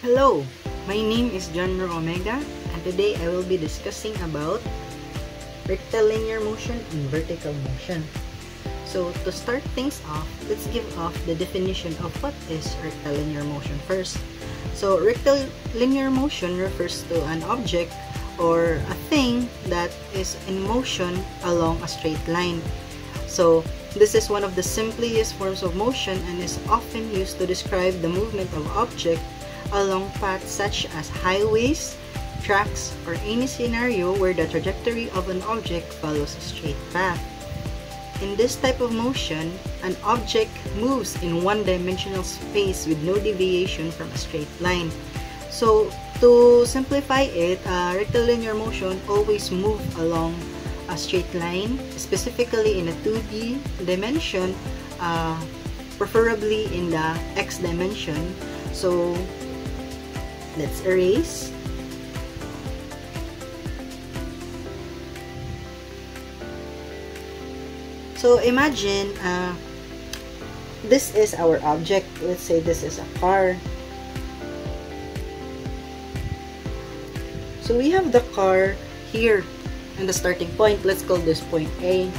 Hello, my name is John Omega, and today I will be discussing about rectilinear motion and vertical motion. So to start things off, let's give off the definition of what is rectilinear motion first. So rectilinear motion refers to an object or a thing that is in motion along a straight line. So this is one of the simplest forms of motion and is often used to describe the movement of object along paths such as highways, tracks, or any scenario where the trajectory of an object follows a straight path. In this type of motion, an object moves in one-dimensional space with no deviation from a straight line. So to simplify it, rectilinear motion always moves along a straight line, specifically in a 2D dimension, preferably in the x dimension. So let's erase. So imagine this is our object. Let's say this is a car. So we have the car here and the starting point. Let's call this point A.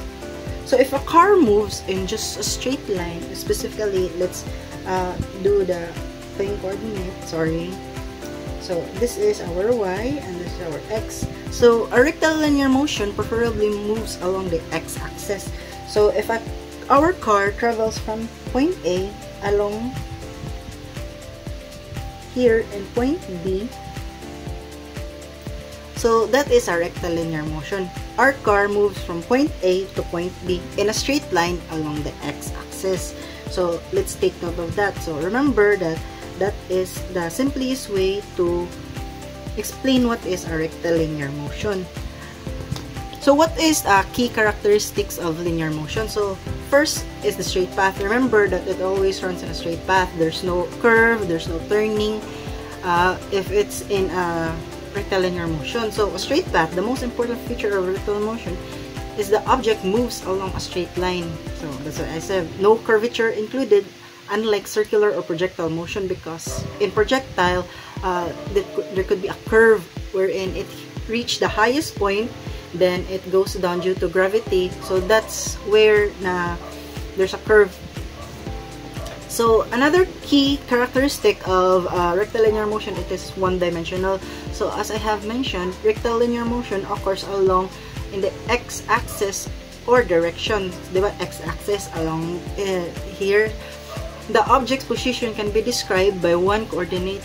So if a car moves in just a straight line, specifically, let's do the plane coordinate. Sorry. So this is our y and this is our x. So a rectilinear motion preferably moves along the x-axis. So if our car travels from point A along here and point B, so that is a rectilinear motion. Our car moves from point A to point B in a straight line along the x-axis. So let's take note of that. So remember that that is the simplest way to explain what is a rectilinear motion. So what is key characteristics of linear motion? So first is the straight path. Remember that it always runs in a straight path. There's no curve, there's no turning if it's in a rectilinear motion. So a straight path, the most important feature of rectilinear motion is the object moves along a straight line. So that's why I said no curvature included, unlike circular or projectile motion, because in projectile there could be a curve wherein it reached the highest point, then it goes down due to gravity. So that's where there's a curve. So another key characteristic of rectilinear motion, it is one-dimensional. So as I have mentioned, rectilinear motion occurs along in the x-axis or direction. Diba? X-axis along here. The object's position can be described by one coordinate,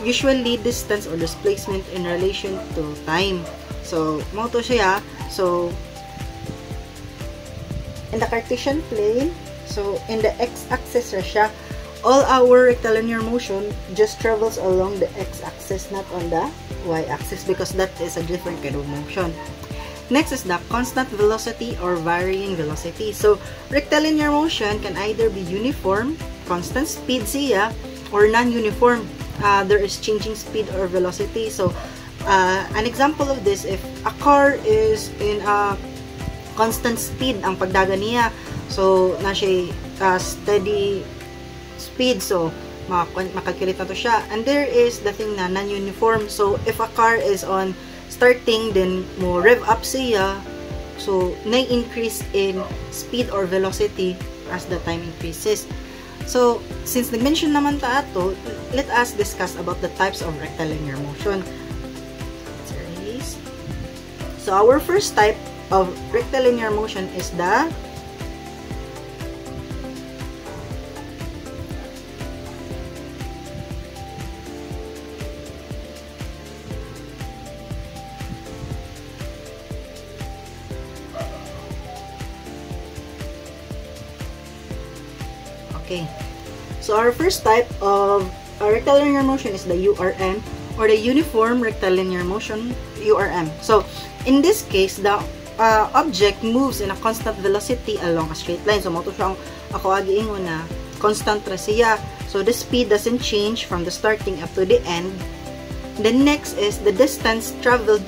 usually distance or displacement in relation to time. So, mo to siya. So, in the Cartesian plane, so in the x-axis siya, all our rectilinear motion just travels along the x-axis, not on the y-axis, because that is a different kind of motion. Next is the constant velocity or varying velocity. So, rectilinear motion can either be uniform, constant speed siya, or non-uniform. There is changing speed or velocity. So, an example of this, if a car is in a constant speed ang pagdagan niya, so na siya steady speed, so makalculate na to siya. And there is the thing na non-uniform. So if a car is on starting, then mo rev up siya, so na-increase in speed or velocity as the time increases. So since nag-mention naman ta ato, let us discuss about the types of rectilinear motion. So our first type of rectilinear motion is the So our first type of rectilinear motion is the URM, or the uniform rectilinear motion, URM. So in this case, the object moves in a constant velocity along a straight line. So mo to siyang ako agiingon na constant ra siya. So the speed doesn't change from the starting up to the end. The next is the distance traveled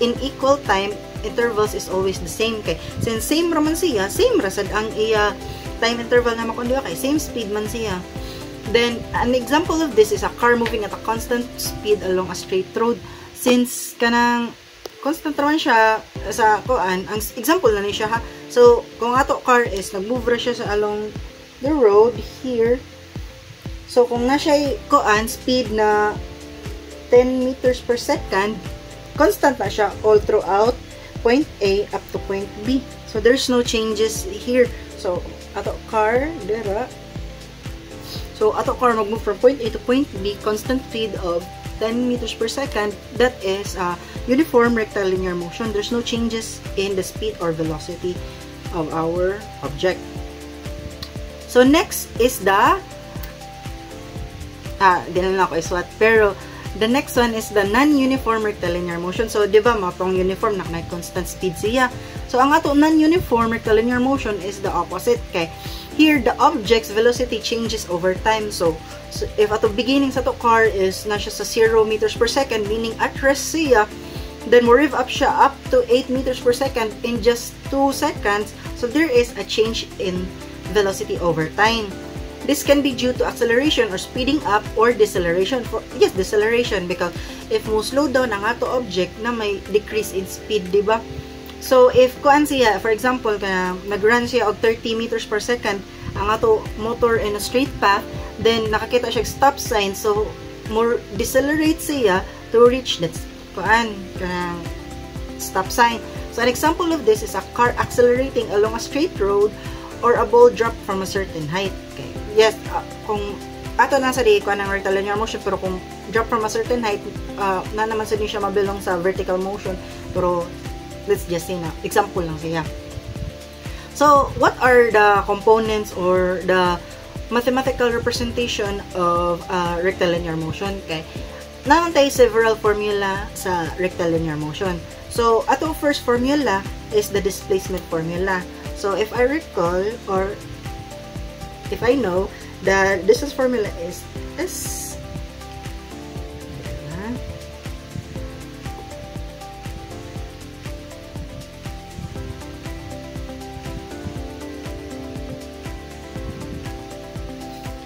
in equal time intervals is always the same. Kay since same ra man siya, same ra sad ang iya time interval na makundi kay same speed man siya. Then, an example of this is a car moving at a constant speed along a straight road. Since kanang constant naman siya sa kuan, ang example na ni siya ha. So, kung ato car is nag-move ra siya sa along the road here. So, kung na siya kuan speed na 10 meters per second, constant na siya all throughout point A up to point B. So, there's no changes here. So, ato car, dira. So, ato car mag-move from point A to point B, constant speed of 10 meters per second. That is uniform rectilinear motion. There's no changes in the speed or velocity of our object. So, next is the di na lang ako iswat, pero the next one is the non-uniform rectilinear motion. So, di ba, mapong uniform na constant speed siya. So, ang ato non-uniform rectilinear motion is the opposite. Kay, here, the object's velocity changes over time. So if ato beginning sa to car is na siya sa 0 meters per second, meaning at rest siya, then mo rev up siya up to 8 meters per second in just 2 seconds. So, there is a change in velocity over time. This can be due to acceleration or speeding up or deceleration. Yes, deceleration, because if mo slow down ang ato object na may decrease in speed, di ba? So, if kuan siya, for example, nag-run siya og 30 meters per second ang ato motor in a straight path, then nakakita siya stop sign. So, more decelerate siya to reach that kuan, stop sign. So, an example of this is a car accelerating along a straight road or a ball drop from a certain height. Okay. Yes, kung ato nasa di kuan ng rectilinear motion, pero kung drop from a certain height, na naman sa siya mabilong sa vertical motion. Pero let's just say na example lang siya. So, what are the components or the mathematical representation of rectilinear motion? Okay. Naman tayo several formula sa rectilinear motion. So, ato first formula is the displacement formula. So, if I recall, or if I know that this formula is S.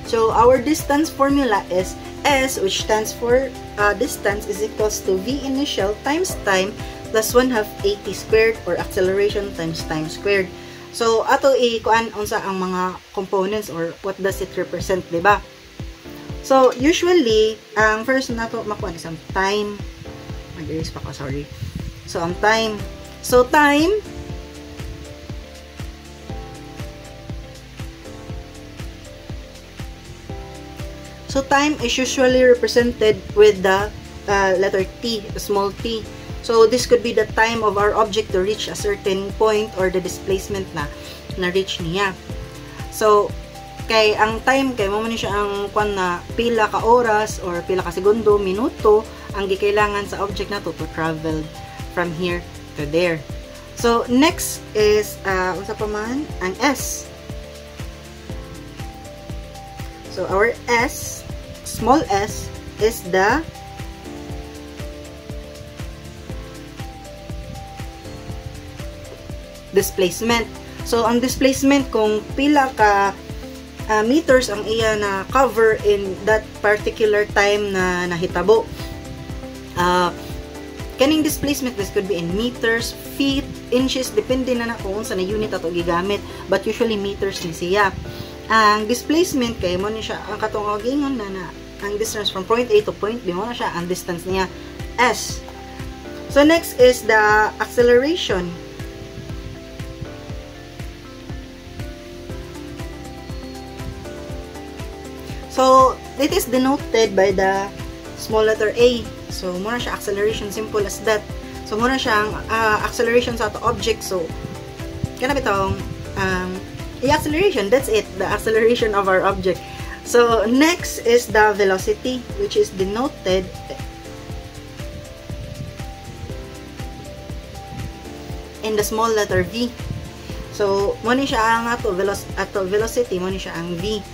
So, our distance formula is S, which stands for distance is equals to V initial times time plus 1/2 AT squared, or acceleration times time squared. So, ato kuan unsa ang mga components or what does it represent, diba? So, usually, ang first nato makuha is ang time. Mag-erase pa ko, sorry. So, ang time. So, time is usually represented with the letter T, small t. So, this could be the time of our object to reach a certain point or the displacement na reach niya. So, kay ang time, kay mo man siya ang kwan na pila ka oras or pila ka segundo, minuto, ang gikailangan sa object na to travel from here to there. So, next is, unsa pa man, ang S. So, our S, small s, is the displacement. So, ang displacement, kung pila ka meters ang iya na cover in that particular time na nahitabo. Kaning displacement, this could be in meters, feet, inches, depende na kung sa na unit ato gigamit, but usually meters ni siya. Ang displacement, kay mo ni siya, ang katong gingon na ang distance from point A to point B, mo na siya, ang distance niya, S. So, next is the acceleration. So, it is denoted by the small letter A. So, muna siya acceleration, simple as that. So, muna siya ang acceleration sa ato object. So, kanap itong acceleration, that's it, the acceleration of our object. So, next is the velocity, which is denoted in the small letter V. So, muna siya ang ato velocity, muna siya ang V.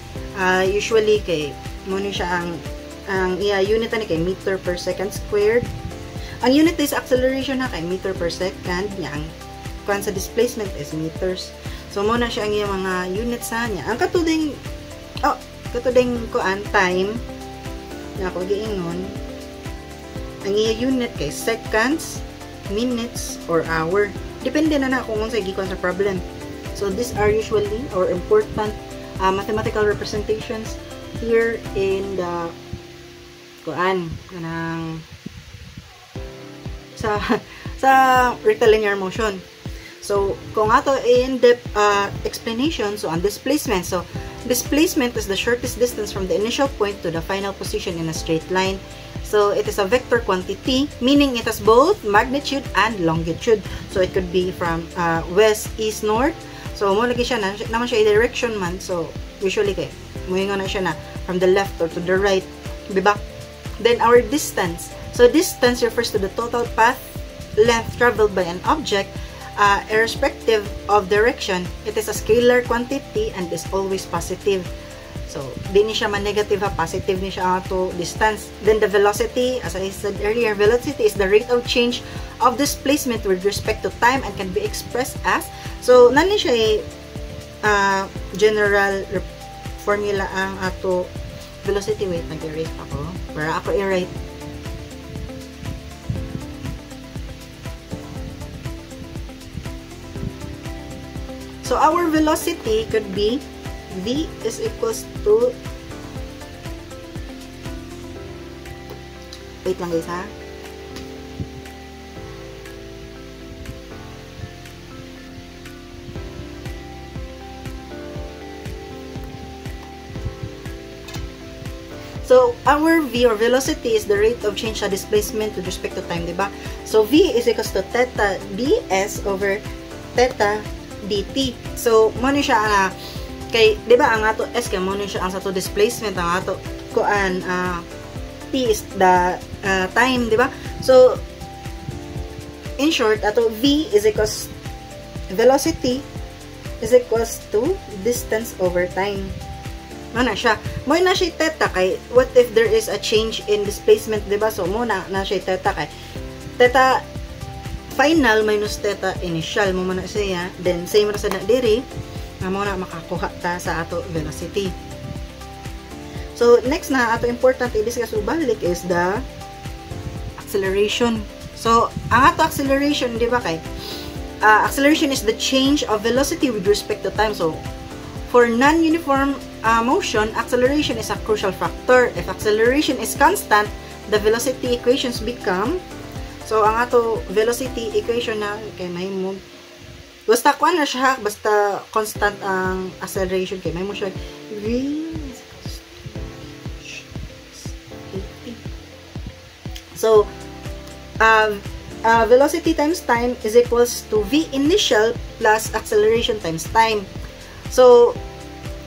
Usually kay muna siya ang unit ni kay meter per second squared. Ang unit is acceleration na kay meter per second, nya ang kuan sa displacement is meters. So muna siya ang mga units sa niya. Ang katuding kato ding kuan time na ako giingon ang iya unit kay seconds, minutes, or hour. Depende na kung unsay gikuan sa problem. So these are usually or important mathematical representations here in the kuan kanang sa rectilinear motion. So kung ato in-depth explanation, so on displacement. So displacement is the shortest distance from the initial point to the final position in a straight line. So it is a vector quantity, meaning it has both magnitude and longitude. So it could be from west, east, north. So mo lagi siya naman siya direction man. So usually kay moingon na siya na from the left or to the right, diba? Then our distance. So distance refers to the total path length traveled by an object irrespective of direction. It is a scalar quantity and is always positive. So, di ni siya man negative ha, positive ni siya ato distance. Then the velocity, as I said earlier, velocity is the rate of change of displacement with respect to time and can be expressed as, so nani siya general formula ang ato velocity. Wait, nag-erase ako para ako i-write. So our velocity could be V is equals to, wait lang guys ha. So our V or velocity is the rate of change sa displacement with respect to time, diba? So V is equals to theta ds over theta dt. So mo ni siya kay, di ba, ang ato S kay mo siya ang sa to displacement, ang ato kuan T is the time, di ba? So in short, ato V is equals velocity is equals to distance over time. Ano na siya? Mo na siya theta kay what if there is a change in displacement, di ba? So mo na siya theta kay theta final minus theta initial mo na siya, then same ra sa na diri na mo na makakuha ta sa ato velocity. So next na ato important i-discuss ubalik is the acceleration. So ang ato acceleration, di ba kay acceleration is the change of velocity with respect to time. So for non-uniform motion, acceleration is a crucial factor. If acceleration is constant, the velocity equations become, so ang ato velocity equation na kay mahimo basta kuan na siya, basta constant ang acceleration kay may mo siya v so velocity times time is equals to v initial plus acceleration times time. So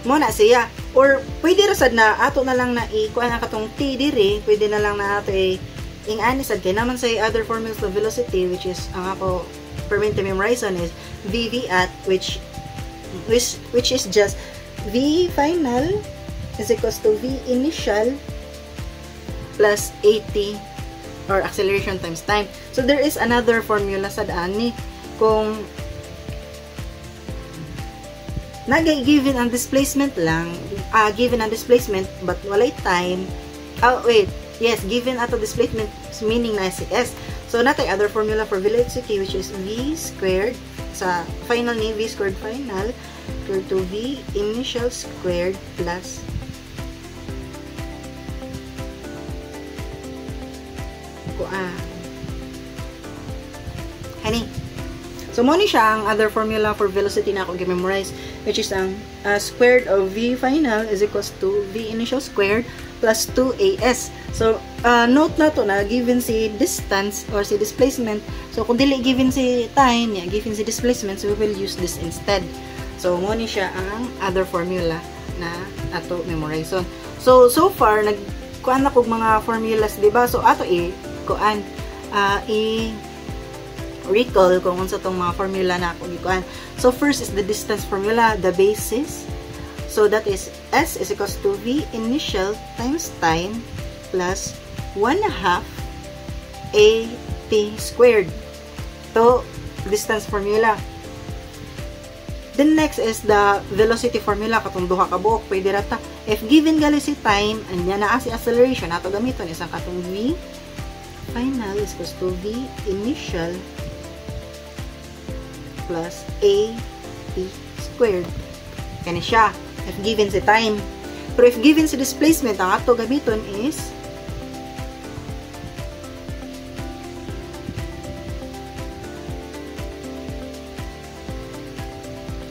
mo na siya, or pwede ra sad na ato na lang na i-kuan na katong t diri, pwede na lang na ato ing-ani sad kay naman sa other formulas of velocity, which is ang ako permit to memorize on is VV at which is just V final is equals to V initial plus AT or acceleration times time. So there is another formula sa ani kung given ang displacement lang, given ang displacement but walay time. Given ato displacement meaning na si S. So, natay other formula for velocity which is V squared sa final ni V squared final equal to V initial squared plus So, mo ni siya ang other formula for velocity na ako gi-memorize, which is ang squared of V final is equals to V initial squared plus 2AS. So, note na to na given si distance or si displacement. So, kung dili given si time, given si displacement, so we will use this instead. So, mo ni siya ang other formula na ato memorize. So far, nagkuan na kog mga formulas, diba? So, ato recall kung unsa tong mga formula na ako gikuan. So first is the distance formula, the basis. So that is S is equals to V initial times time plus 1/2 AT squared. To distance formula. Then next is the velocity formula, katong duha ka buok pwede rata. If given gali si time and yan naa si acceleration, ato gamiton isang katong v final is equals to v initial plus a t squared. Kani siya if given si time. Pero if given si displacement, ang ato gamiton is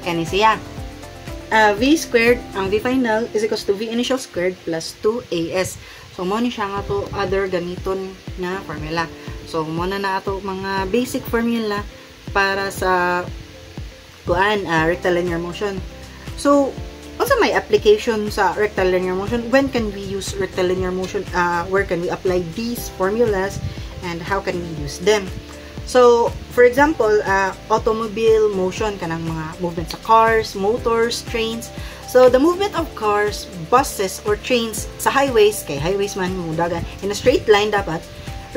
kani siya. V squared, ang V final is equals to V initial squared plus 2AS. So, mo ni siya nga to other gamiton na formula. So, mo na ato mga basic formula para sa rectilinear motion. So, also may application sa rectilinear motion. When can we use rectilinear motion? Where can we apply these formulas and how can we use them? So, for example, automobile motion, kanang mga movement sa cars, motors, trains. So, the movement of cars, buses, or trains sa highways, kay highways man, mudagan, in a straight line dapat,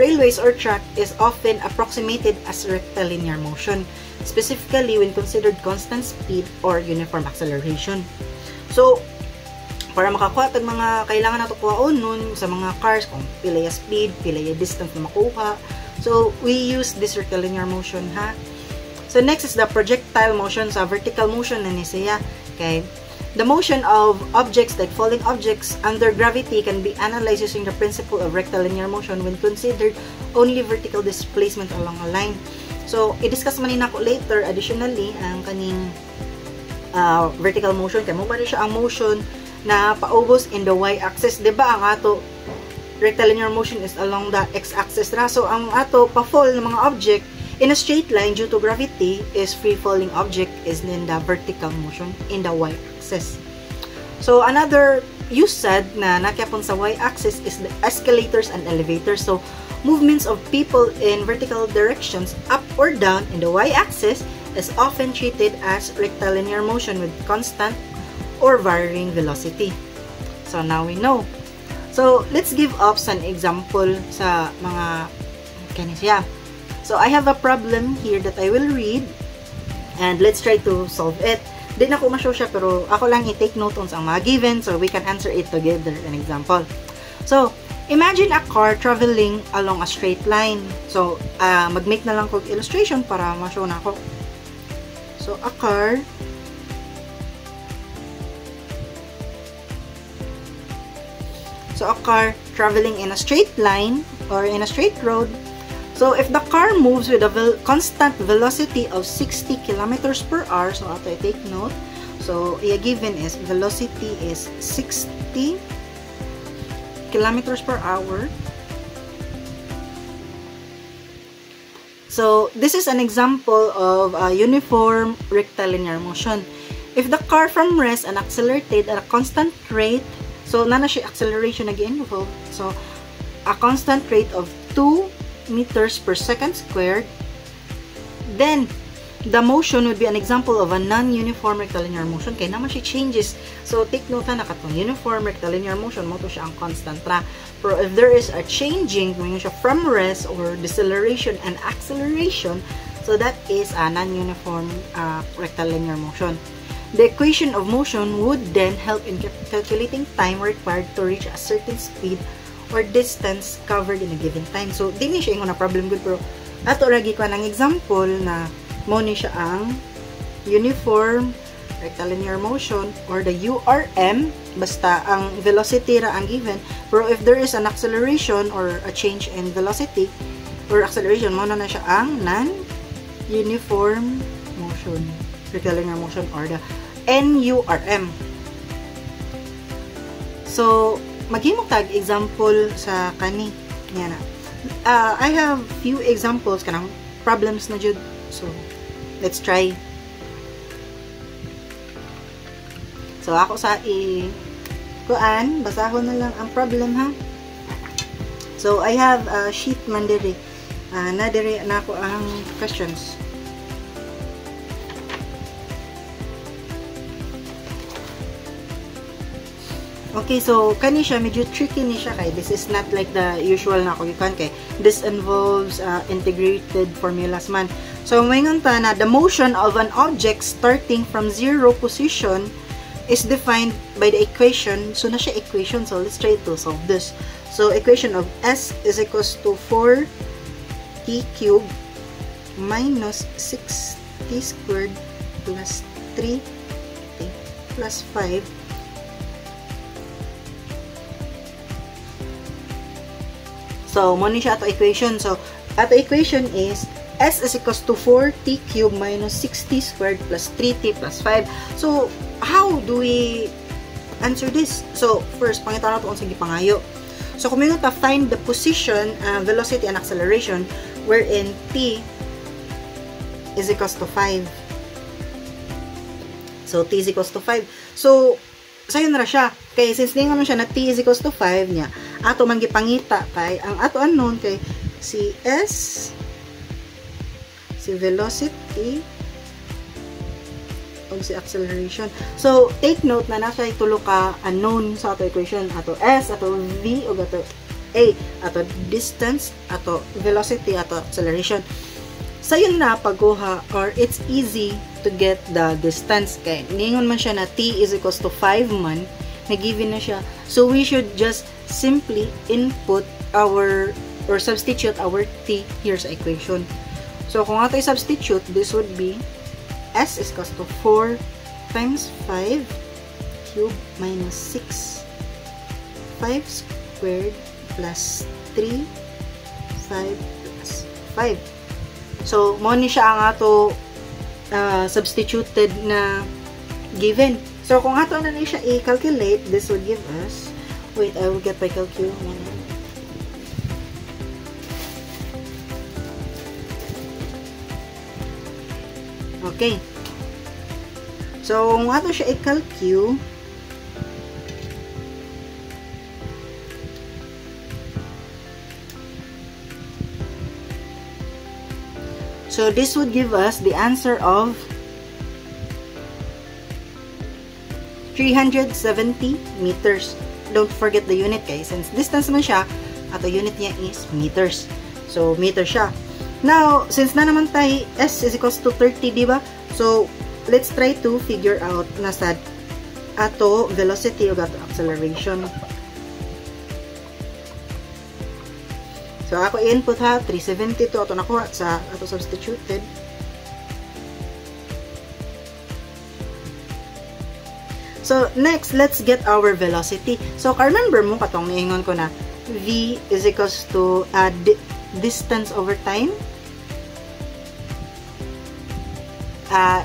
railways or track is often approximated as rectilinear motion, specifically when considered constant speed or uniform acceleration. So, para makakuha tag mga kailangan nato kuhaon nun sa mga cars, kung pila ya speed, pila ya distance na makuha. So, we use this rectilinear motion, ha? So, next is the projectile motion. Sa vertical motion na siya. Okay? The motion of objects, like falling objects, under gravity can be analyzed using the principle of rectilinear motion when considered only vertical displacement along a line. So, i-discuss man ako later, additionally, ang kaning vertical motion. Kaya mo ba siya ang motion na paubos in the y-axis? Diba ang ato rectilinear motion is along the x-axis ra. So, ang ato pa-fall ng mga object in a straight line due to gravity is free-falling object is in the vertical motion in the y-axis. So, another use said na nakiapon sa y-axis is the escalators and elevators. So, movements of people in vertical directions up or down in the y-axis is often treated as rectilinear motion with constant or varying velocity. So, now we know. So, let's give up an example sa mga kanisya. So, I have a problem here that I will read and let's try to solve it. Di na ko ma-show siya pero ako lang i-take note on sa mga given so we can answer it together. An example. So, imagine a car traveling along a straight line. So, mag-make na lang ko illustration para ma-show na ako. So, a car traveling in a straight line or in a straight road. So, if the car moves with a constant velocity of 60 kilometers per hour, so ato I-take note. So, given is velocity is 60 kilometers per hour. So, this is an example of a uniform rectilinear motion. If the car from rest and accelerated at a constant rate, so, nana siya acceleration nag-involve. So, a constant rate of 2 meters per second squared. Then, the motion would be an example of a non-uniform rectilinear motion. Kaya naman siya changes. So, take note na katong uniform rectilinear motion, mo to siya ang constant ra. Pero if there is a changing, kung siya from rest or deceleration and acceleration, so that is a non-uniform rectilinear motion. The equation of motion would then help in calculating time required to reach a certain speed or distance covered in a given time. So, di ni siya yung problem good, pero ato lagi ko ng example na mo ni siya ang uniform rectilinear motion or the URM, basta ang velocity ra ang given, pero if there is an acceleration or a change in velocity or acceleration, mo na siya ang non-uniform motion, rectilinear motion or the NURM. So, maghimong tag example sa kani. Yan na. I have few examples kanang problems na jud. So, let's try. So, ako sa kuan, basahon na lang ang problem ha. So, I have a sheet man diri. Na diri na ako ang questions. Okay, so kani siya medyo tricky ni siya kay this is not like the usual na kugikan kay this involves integrated formulas man. So, mayroon ta na the motion of an object starting from 0 position is defined by the equation. So, na siya equation. So, let's try to solve this. So, equation of S is equals to 4t cubed minus 6t squared plus 3t plus 5 so mo ni siya ato equation. So ato equation is S is equals to 4t cubed minus 6t squared plus 3t plus 5. So how do we answer this? So first pangita na to kung sige pangayo. So kung mayroon ta find the position, velocity and acceleration wherein t is equals to 5. So, t is equals to 5. So, sayo na siya. Kaya, since ningon siya na t is equals to 5 niya, ato man gipangita kay, ang ato unknown kay, si S, si velocity, o si acceleration. So, take note na nasa tulo ka unknown sa ato equation. Ato S, ato V, o ato A, ato distance, ato velocity, ato acceleration. Sayo na pagkuha, or it's easy to get the distance. Kaya, ningon man siya na t is equals to 5 man, na-given na siya. So, we should just simply input our, or substitute our t here sa equation. So, kung ato i-substitute, this would be S is equals to 4 times 5 cubed minus 6. 5 squared plus 3, 5 plus 5. So, mo ni siya ang ato substituted na given. So, kung ato na siya i-calculate, this would give us, wait, I will get my calculator. Okay. So, kung ato siya i-calculate, so, this would give us the answer of 370 meters. Don't forget the unit, guys. Since distance man siya, ato unit niya is meters. So, meter siya. Now, since na naman tayo, S is equals to 30, diba? So, let's try to figure out na sa ato velocity o ato acceleration. So, ako i-input ha, 370 to, ato nakuha sa ato substituted. So, next, let's get our velocity. So, remember mo, katong niingon ko na, V is equals to distance over time.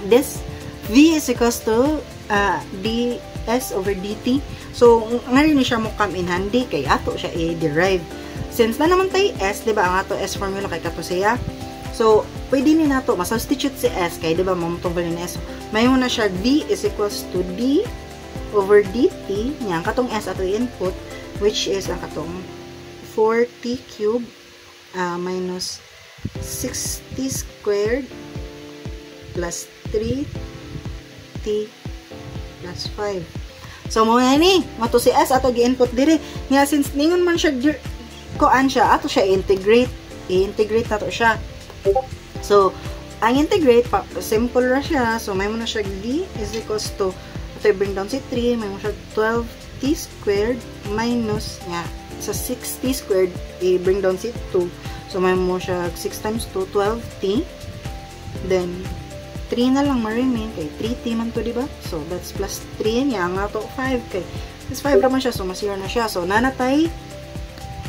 This, V is equals to ds over dt. So, ngayon siya mo come in handy, kay ato siya i-derive. Since na naman tayo S, diba, ang ato S formula kay kato siya. So, pwede ni nato, masubstitute si S, kay diba, mamutong value ni S. Mayon na siya, V is equals to D over dt, niya, ang katong S ato input, which is ang katong 4t cubed minus 6t squared plus 3t plus 5. So, muna ni, mato si S ato gi-input dire. Nga, since ningon man siya kuan siya, ato siya i-integrate nato siya. So, ang integrate, simple ra siya. So, may muna siya D is equals to, ito i-bring down si 3, may muna siya 12t squared minus, nga, sa 6t squared, i-bring down si 2. So, may muna siya 6 times 2, 12t. Then, 3 na lang ma-remain, kay 3t man to, diba? So, that's plus 3 niya, nga to 5, kay, this 5 naman siya, so, masira na siya. So, nanatay,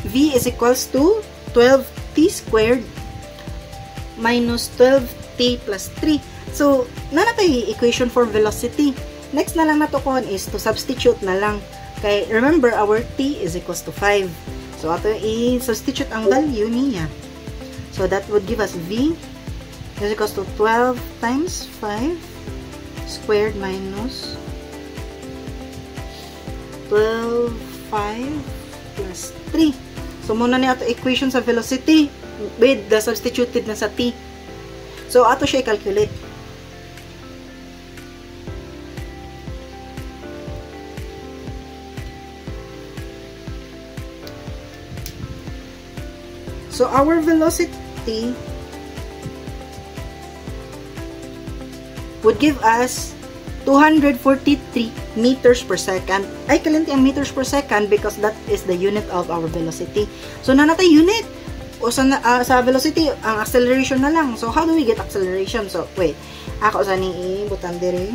V is equals to 12t squared minus 12t plus 3. So, nanatay equation for velocity. Next na lang nato kon is to substitute na lang. Kay, remember, our t is equals to 5. So, ato i-substitute ang value niya. So, that would give us V is equals to 12 times 5 squared minus 12, 5 plus 3. So, muna ni ato equation sa velocity with the substituted na sa t. So, ato siya i-calculate. So, our velocity would give us 243 meters per second. Ay, kalinti ang meters per second because that is the unit of our velocity. So, nanatay unit. O sa velocity, ang acceleration na lang. So, how do we get acceleration? So, wait. Ako sa ni butang dire.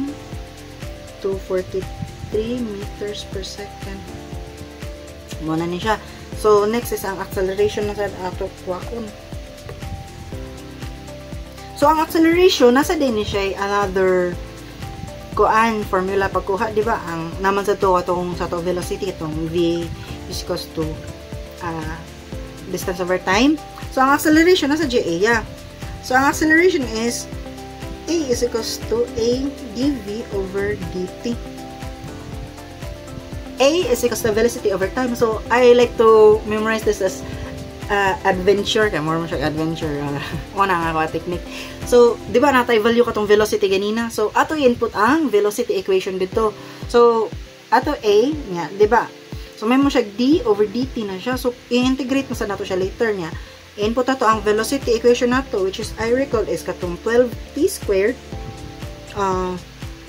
243 meters per second. Muna ni siya. So, next is ang acceleration na sa ato kuwakon. So, ang acceleration, nasa din ni siya another kuan formula pagkuha, di ba? Ang naman sa to atong sa to velocity, itong v is equals to distance over time. So, ang acceleration nasa ja. So, ang acceleration is a is equals to a dv over dt. A is equals to velocity over time. So, I like to memorize this as adventure. Kaya more mo siya adventure. Una nga ako technique. So, di ba natay value katong velocity ganina? So, ato input ang velocity equation dito. So, ato A, nga, di ba? So, may mo siya d over dt na siya. So, i-integrate mo sa nato siya later niya. Input ato ang velocity equation nato, which is, I recall, is katong 12t squared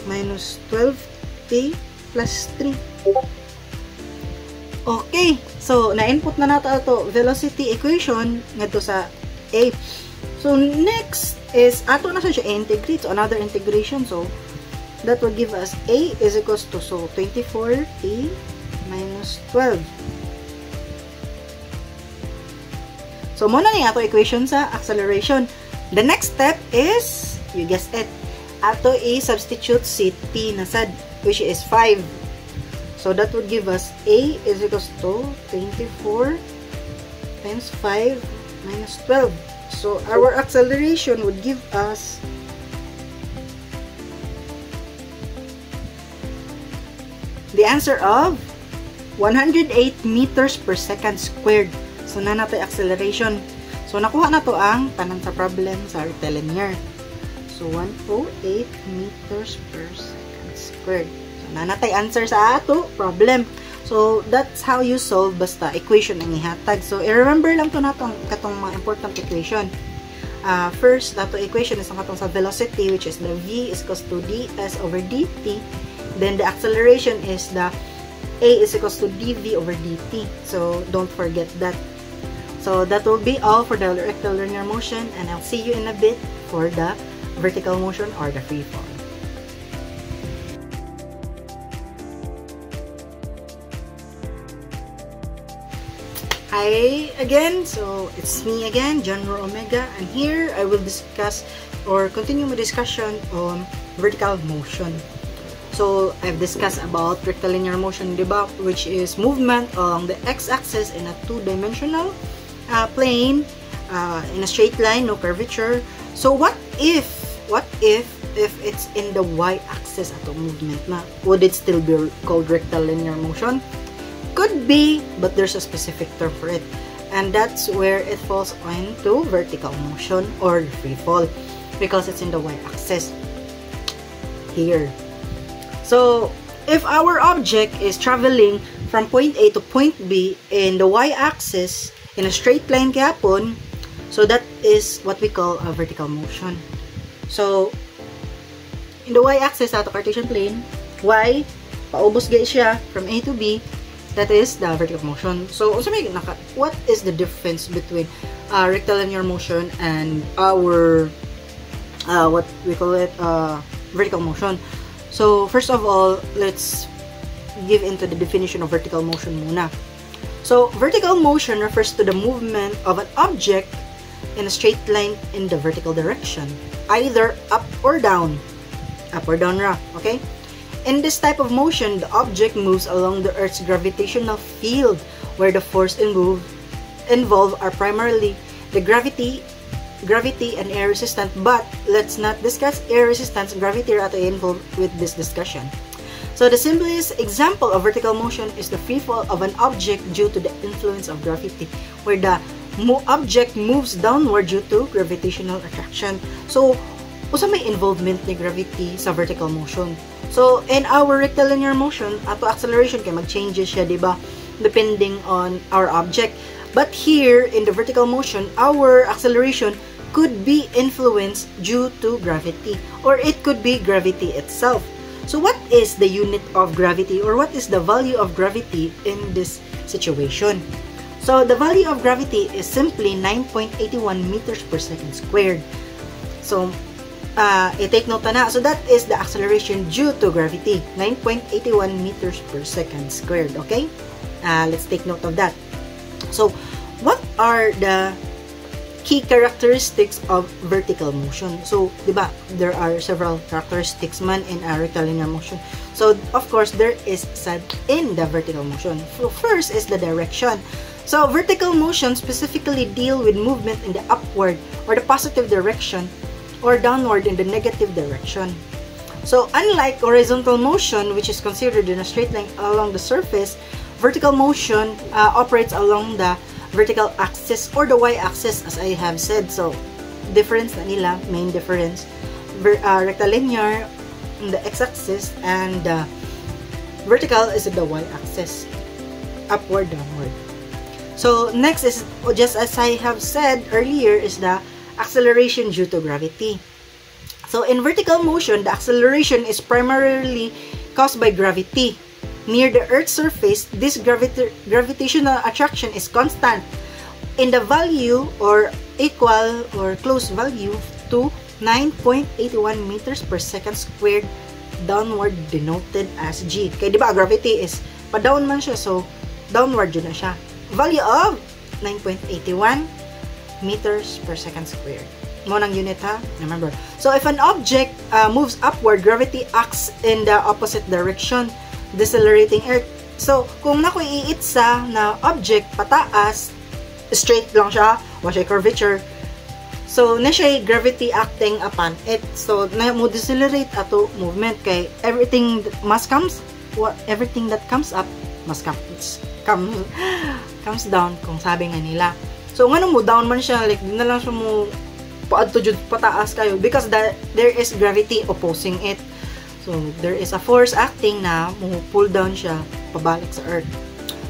minus 12t plus 3. Okay, so na-input na nato ato velocity equation ngadto sa A. So next is ato na siya integrate, so another integration. So that will give us A is equals to 24t minus 12. So muna ni ato equation sa acceleration. The next step is, you guessed it, ato i-substitute si t na sad, which is 5. So that would give us A is equals to 24 times 5 minus 12. So our acceleration would give us the answer of 108 meters per second squared. So na natin acceleration. So nakuha na to ang tanan sa problem sa rectilinear. So 108 meters per second squared. Nanatay answer sa ato problem. So that's how you solve basta equation ang ihatag. So i-remember lang to nato katong mga important equation. First, dato equation is ang katong sa velocity, which is the v is equals to ds over dt. Then the acceleration is the a is equals to dv over dt. So don't forget that. So that will be all for the rectilinear motion, and I'll see you in a bit for the vertical motion or the free fall. Hi again, so it's me again, John Roar Omega, and here I will discuss or continue my discussion on vertical motion. So I've discussed about rectilinear motion, diba, which is movement along the x-axis in a two-dimensional plane in a straight line, no curvature. So what if it's in the y-axis ato movement na, would it still be called rectilinear motion? Could be, but there's a specific term for it, and that's where it falls into vertical motion or free fall because it's in the y-axis here. So if our object is traveling from point A to point B in the y-axis in a straight line gapon, so that is what we call a vertical motion. So in the y-axis ato Cartesian plane, y paubos gay siya from A to B. That is the vertical motion. So, what is the difference between rectilinear motion and our what we call it vertical motion? So, first of all, let's give into the definition of vertical motion muna. So, vertical motion refers to the movement of an object in a straight line in the vertical direction, either up or down ra, okay? In this type of motion, the object moves along the Earth's gravitational field, where the force involved are primarily the gravity and air resistance. But let's not discuss air resistance and gravity are involved with this discussion. So the simplest example of vertical motion is the free fall of an object due to the influence of gravity, where the object moves downward due to gravitational attraction. So, usa may involvement ni gravity sa vertical motion. So, in our rectilinear motion, ato acceleration kay mag-changes siya, diba? Depending on our object. But here, in the vertical motion, our acceleration could be influenced due to gravity, or it could be gravity itself. So what is the unit of gravity, or what is the value of gravity in this situation? So the value of gravity is simply 9.81 meters per second squared. So i-take note na. So that is the acceleration due to gravity, 9.81 meters per second squared. Okay? Let's take note of that. So what are the key characteristics of vertical motion? So, diba, there are several characteristics man in a rectilinear motion. So, of course, there is said in the vertical motion. So, first is the direction. So, vertical motion specifically deal with movement in the upward or the positive direction, or downward in the negative direction. So, unlike horizontal motion, which is considered in a straight line along the surface, vertical motion operates along the vertical axis or the y-axis, as I have said. So, difference na nila, main difference, rectilinear in the x-axis, and vertical is in the y-axis, upward, downward. So, next is, just as I have said earlier, is the acceleration due to gravity. So, in vertical motion, the acceleration is primarily caused by gravity. Near the Earth's surface, this gravitational attraction is constant in the value or equal or close value to 9.81 meters per second squared, downward denoted as G. Kaya diba, gravity is pa-down man siya, so downward yun na siya. Value of 9.81 meters per second squared. Mo nang unit ha, remember. So if an object moves upward, gravity acts in the opposite direction, decelerating Earth. So, kung nakuiitsa na object pataas, straight lang siya, wala siya curvature, so na siya gravity acting upon it. So, na mo decelerate ato movement kay everything that everything that comes up must comes down, kung sabi nga nila. So, ngano mo down man siya, like di na lang siya mo paadto jud pataas kayo because there is gravity opposing it. So, there is a force acting na pull down siya pabalik sa Earth.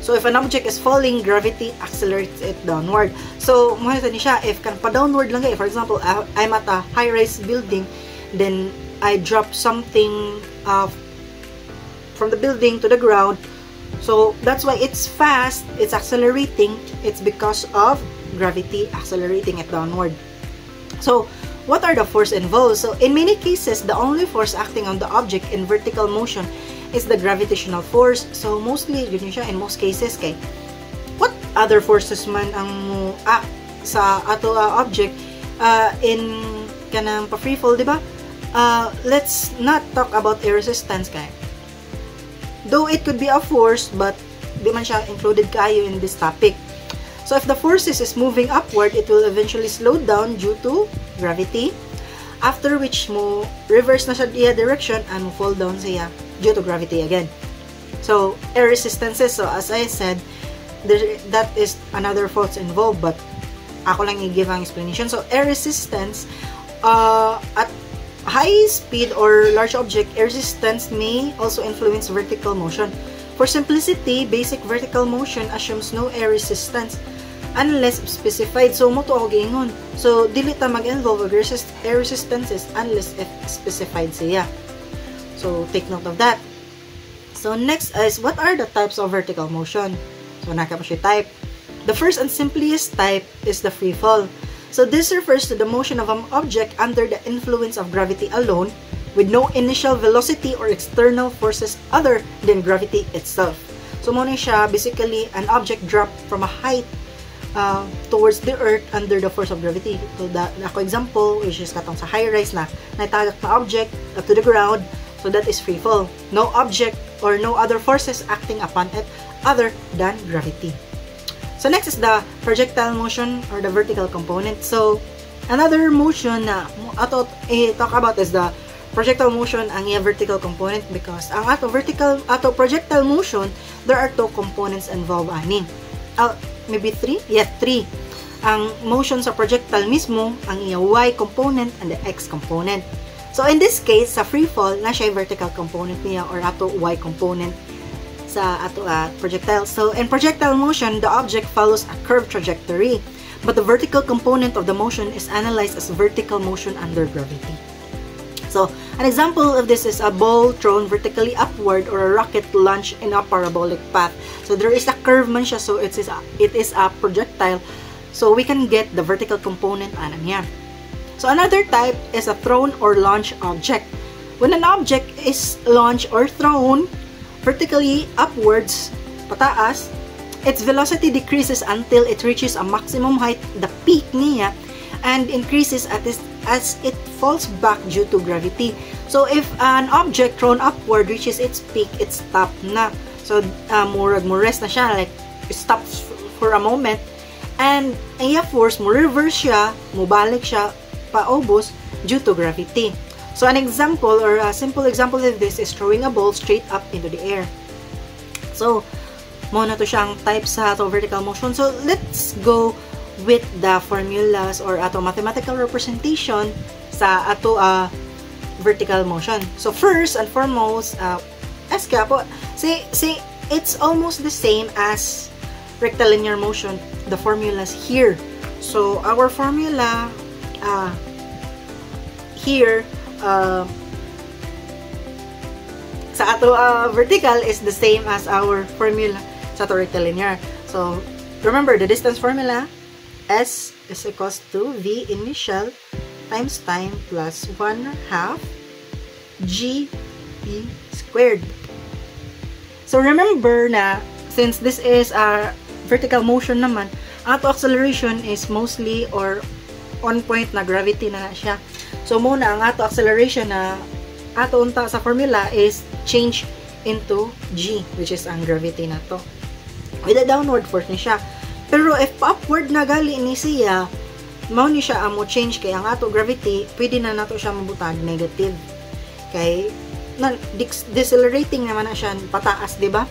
So, if an object is falling, gravity accelerates it downward. So, mahita ni siya, if kan pa-downward lang kayo, for example, I'm at a high-rise building, then I drop something from the building to the ground. So, that's why it's fast, it's accelerating, it's because of gravity accelerating it downward. So, what are the force involved? So, in many cases, the only force acting on the object in vertical motion is the gravitational force. So, mostly, yun siya in most cases. Kay, what other forces man ang act sa ato object in kanang pa-free fall, di ba? Let's not talk about air resistance kay. Though it could be a force, but di man siya included kayo in this topic. So, if the forces is moving upward, it will eventually slow down due to gravity. After which, mo reverse na siya diya direction and mo fall down siya due to gravity again. So, air resistances. So, as I said, that is another force involved, but ako lang i-give ang explanation. So, air resistance, at high speed or large object, air resistance may also influence vertical motion. For simplicity, basic vertical motion assumes no air resistance unless specified. So, mo to ako giingon. So, dili ta mag-involve air resistances unless if specified siya. So, take note of that. So, next is, what are the types of vertical motion? So, naka pa siya type. The first and simplest type is the free fall. So, this refers to the motion of an object under the influence of gravity alone with no initial velocity or external forces other than gravity itself. So, muna siya, basically, an object dropped from a height towards the earth under the force of gravity. So, ako example, which is katong sa high-rise na naitagak na object up to the ground. So, that is free fall. No object or no other forces acting upon it other than gravity. So, next is the projectile motion or the vertical component. So, another motion na ato talk about is the projectile motion, ang vertical component, because ang ato projectile motion, there are two components involved ani. Maybe three? Yeah, three. Ang motion sa projectile mismo, ang y component and the x component. So, in this case, sa free fall, na siya vertical component niya or ato y component sa ato projectile. So, in projectile motion, the object follows a curved trajectory. but the vertical component of the motion is analyzed as vertical motion under gravity. So, an example of this is a ball thrown vertically upward or a rocket launched in a parabolic path. So, there is a curve man siya, so it is a projectile. So, we can get the vertical component ana niya. So, another type is a thrown or launched object. When an object is launched or thrown vertically upwards, pataas, its velocity decreases until it reaches a maximum height, the peak niya, and increases as it falls back due to gravity. So, if an object thrown upward reaches its peak, it stops na. So, murag mo rest na siya, like, stops for a moment, and iya force mo reverse siya, mubalik siya, paubos, due to gravity. So, an example, or a simple example of this is throwing a ball straight up into the air. So, mo na to siyang type sa ato vertical motion. So, let's go with the formulas or ato mathematical representation sa ato vertical motion. So, first and foremost, say it's almost the same as rectilinear motion, the formulas here. So, our formula here sa ato vertical is the same as our formula sa ato rectilinear. So, remember the distance formula, S is equals to V initial times time plus 1/2 G P squared. So, remember na since this is a vertical motion naman, ato acceleration is mostly or on point na gravity na siya. So, muna ang ato acceleration na ato unta sa formula is change into G, which is ang gravity na to. With a downward force ni siya. Pero if upward na gali ni siya, mao ni siya amo change kay ang ato gravity, pwede na nato siya mabutag negative. Kay decelerating naman na siya pataas, di ba?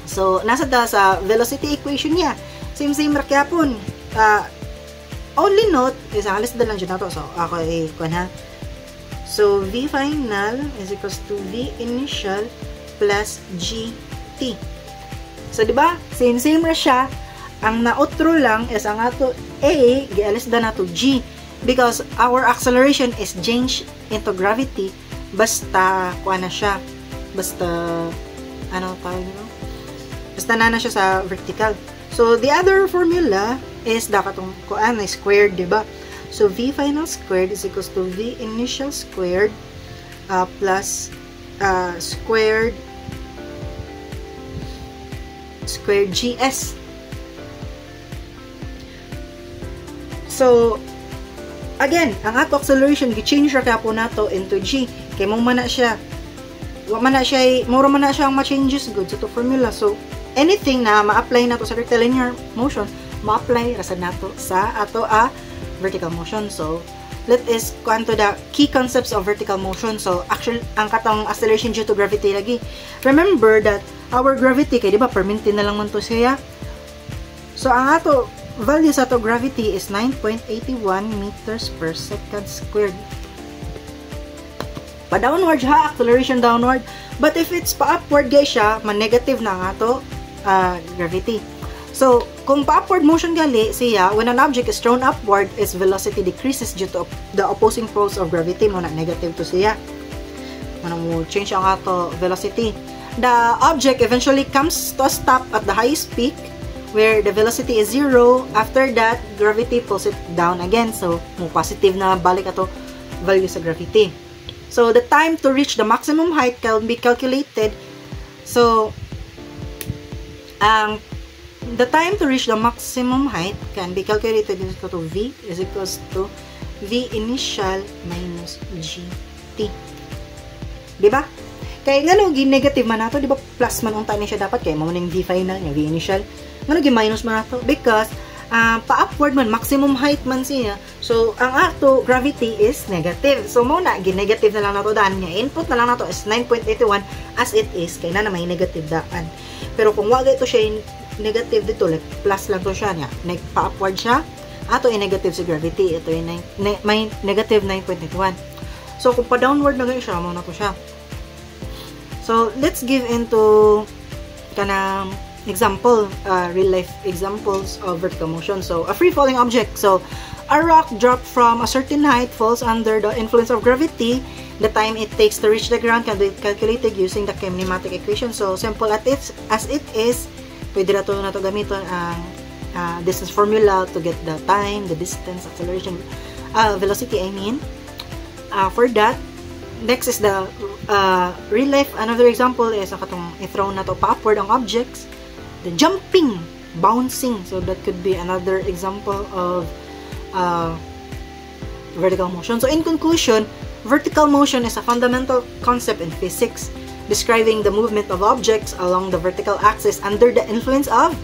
So, nasa da sa velocity equation niya. Same ra kyapon. Only note is alis da lang dyan na to. So, ako kuan ha. So, V final is equals to V initial plus GT. So, di ba? Same ra siya. Ang nautro lang is ang ato A, gialis da na to G. Because our acceleration is changed into gravity basta kuan na siya. Basta ano tawag nito? Basta na siya sa vertical. So, the other formula is dakatong kuan na squared, di ba? So, V final squared is equals to V initial squared plus squared GS. So, again, ang ato acceleration gi-change ra kapo nato into G. Kay mo man na siya. Mura man na siya ang ma-changes good sa to formula. So, anything na ma-apply nato sa rectilinear motion, ma-apply ra sad nato sa ato vertical motion. So, let us go on to the key concepts of vertical motion. So, actually, ang katong acceleration due to gravity lagi. Remember that our gravity, kay di ba, permanente na lang man to siya. So, ang ato value sa ato gravity is 9.81 meters per second squared. Pa-downward ha, acceleration downward. But if it's pa-upward guys siya, man-negative na ang ato gravity. So, kung pa-upward motion gali siya, when an object is thrown upward, its velocity decreases due to the opposing force of gravity mo na negative to siya. Ano mo, change ang ato velocity. The object eventually comes to a stop at the highest peak where the velocity is 0. After that, gravity pulls it down again. So, mo positive na balik ato value sa gravity. So, the time to reach the maximum height can be calculated. So, the time to reach the maximum height can be calculated is equal to V is equals to V initial minus GT. Diba? Kaya nga no, negative man nato, diba plus man unta niya siya dapat, kaya mo yung V final niya, V initial. Nga no, minus man nato because pa-upward man, maximum height man siya. So, ang ato gravity is negative. So, muna, negative na lang nato daan niya. Input na lang nato is 9.81 as it is, kaya na may negative daan. Pero kung wag ito siya negative dito, like plus lang to siya niya. Pa-upward siya, ato ay negative sa gravity. Ito ay may negative 9.81. So, kung pa-downward na ganyan siya, muna to siya. So, let's give into kanang example, real life examples of vertical motion. So a free falling object. So a rock dropped from a certain height falls under the influence of gravity. The time it takes to reach the ground can be calculated using the kinematic equation. So simple as it is, pwede na to gamiton ang distance formula to get the time, the distance, acceleration, velocity, I mean. For that, next is the real life. Another example is katong i-throw na to pa-upward ang objects. The jumping, bouncing. So that could be another example of vertical motion. So in conclusion, vertical motion is a fundamental concept in physics describing the movement of objects along the vertical axis under the influence of,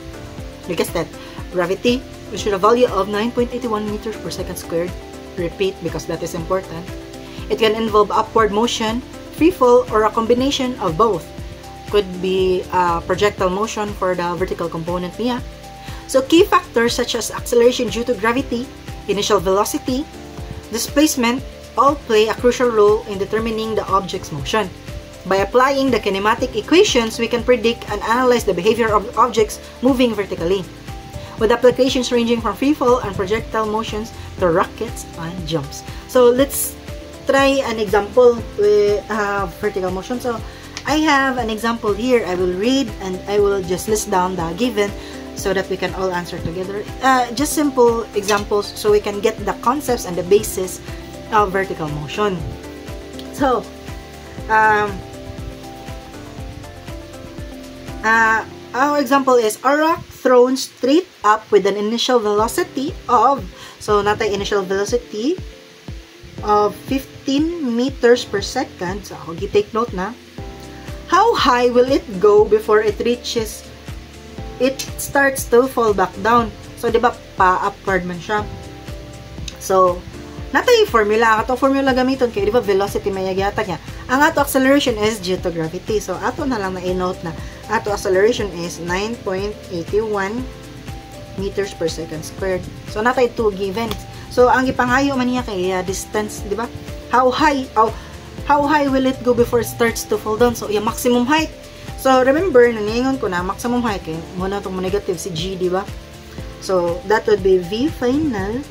you guessed that, gravity, which has a value of 9.81 meters per second squared. Repeat because that is important. It can involve upward motion, free fall, or a combination of both. Could be projectile motion for the vertical component niya. So key factors such as acceleration due to gravity, initial velocity, displacement, all play a crucial role in determining the object's motion. By applying the kinematic equations, we can predict and analyze the behavior of objects moving vertically, with applications ranging from free fall and projectile motions to rockets and jumps. So let's try an example with vertical motion. So I have an example here. I will read and I will just list down the given so that we can all answer together. Just simple examples so we can get the concepts and the basis of vertical motion. So our example is a rock thrown straight up with an initial velocity of, so natay initial velocity of 15 meters per second. So ako gi-take note na. How high will it go before it starts to fall back down? So di ba pa-upward man siya. So natay formula, ato formula gamiton kay di ba velocity may yata niya. Ang ato acceleration is due to gravity. So ato na lang na i-note na ato acceleration is 9.81 meters per second squared. So natay 2 givens. So ang ipangayo man niya kay distance, di ba? How high will it go before it starts to fall down? So yung maximum height. So remember, naningon ko na maximum height kay muna tong negative si G, di ba? So that would be V final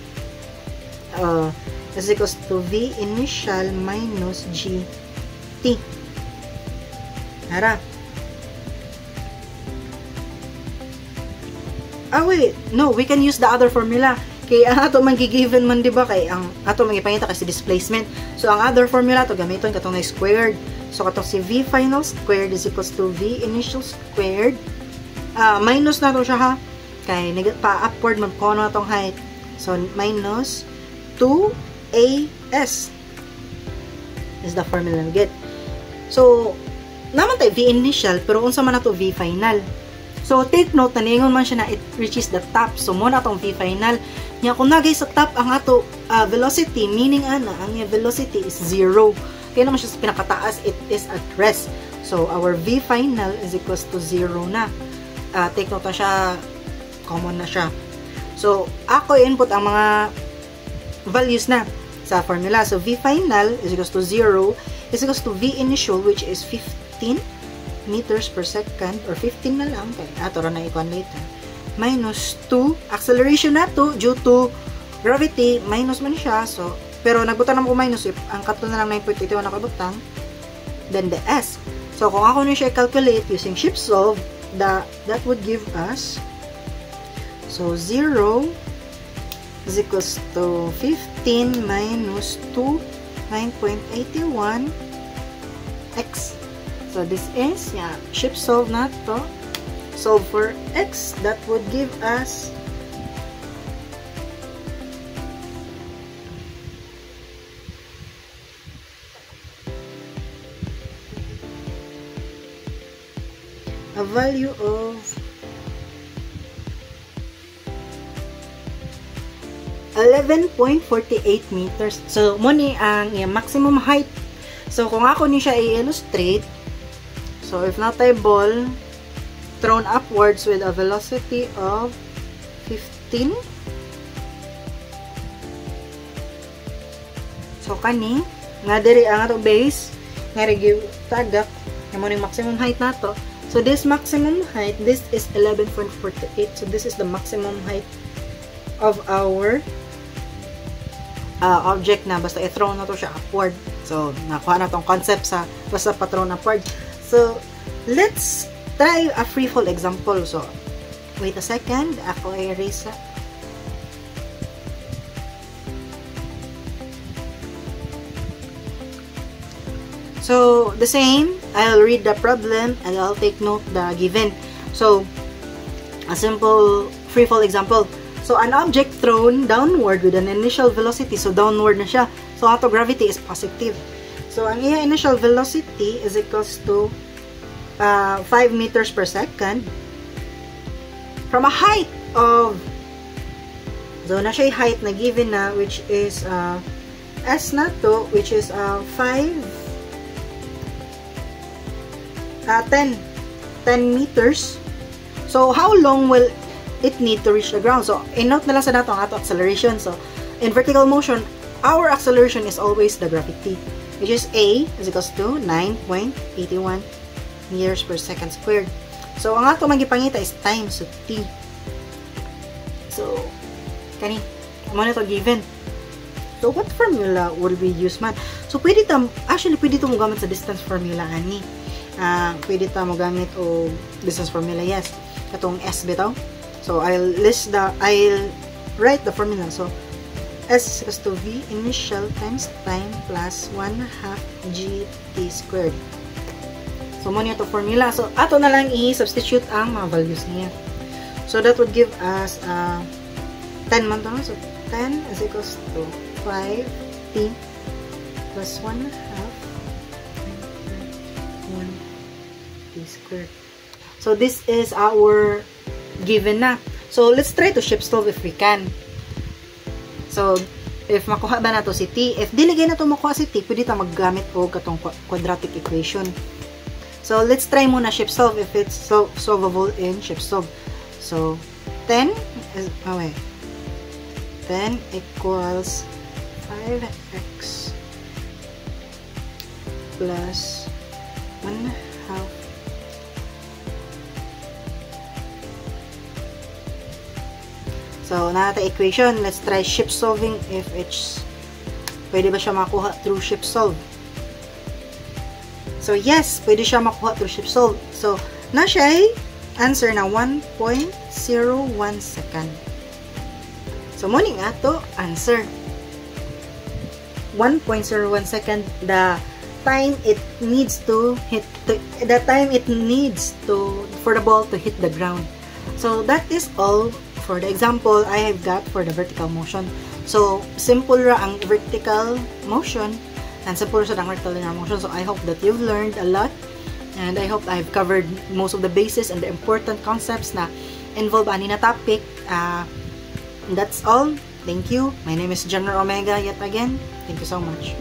is equals to V initial minus G T. Ara. Wait. No, we can use the other formula. Kay ang ato man gigiven man, di ba? Kay ang ato man ipangita kasi displacement. So ang other formula to gamiton katong na squared. So katong si V final squared is equals to V initial squared. Minus na to siya ha. Kay pa-upward man ko na tong height. So minus 2AS is the formula we get. So naman tayo V initial pero unsa man na to V final. So take note na ningon man siya na it reaches the top. So muna tong V final. Nya kung nagay sa top ang ato velocity, meaning ang velocity is 0. Kaya naman siya sa pinakataas, it is at rest. So our V final is equals to 0 na. Take note na siya, common na siya. So ako input ang mga values na sa formula. So V final is equals to 0 is equals to V initial, which is 15 meters per second, or 15 na lang, kaya ato ra na ikuan later, minus 2, acceleration na to, due to gravity, minus man siya, so, pero nagbutan naman ko minus, ang kato na lang 9.81 nakabutang, then the S. So, kung ako na siya calculate using ship solve, that would give us, so, 0 is equals to 15 minus 2, 9.81 X. So this is, ship solve na to. Solve for X. That would give us a value of 11.48 meters. So, muna ang maximum height. So, kung ako ni siya i-illustrate, so, if not a ball thrown upwards with a velocity of 15. So, kani, nga diri ang ato base, nga give tagak, yung maximum height na to. So this maximum height, this is 11.48. So this is the maximum height of our object na basta i-throw na to siya upward. So nakuha na tong concept sa basta pa-throw upward. So let's try a free fall example. So wait a second, ako ay erase. So, the same, I'll read the problem and I'll take note the given. So, a simple free fall example. So, an object thrown downward with an initial velocity. So, downward na siya. So, auto gravity is positive. So, ang iya initial velocity is equals to 5 meters per second from a height of, so na siya height na given na, which is S na to, which is 10 meters. So, how long will it need to reach the ground? So, in-note na lang sa nato ang ato acceleration. So, in vertical motion, our acceleration is always the gravity, which is A is equals to 9.81 meters per second squared. So, ang ato magipangita is time. So, T. So, kani, ano na ito given. So, what formula will we use man? So, pwede ito mo gamit sa distance formula, ani. Pwede ta mo gamit o distance formula, yes, katong S bitaw. So I'll write the formula. So S is to V initial times time plus 1/2 gt squared. So mo niya to formula. So ato na lang i-substitute ang mga values niya. So that would give us 10 man to, no? So 10 is equals to 5t plus 1/2 squared. So this is our given na. So let's try to shift solve if we can. So if makuha ba nato si t, if diligay na to makuha si t, pwede ta maggamit og katong quadratic equation. So let's try muna shift solve if it's solvable in shift solve. So 10 is 10 equals 5x plus 1/2. So, nata equation. Let's try shift solving if it's pwede ba siya makuha through shift solve. So, yes, pwede siya makuha through shift solve. So, na siya ay answer na 1.01 second. So, muna nga to answer. 1.01 second the time it needs to for the ball to hit the ground. So, that is all for the example I have got for the vertical motion. So, simple ra ang vertical motion and simple ra ang rectilinear motion. So, I hope that you've learned a lot and I hope I've covered most of the basis and the important concepts na involve ani na topic. That's all. Thank you. My name is General Omega yet again. Thank you so much.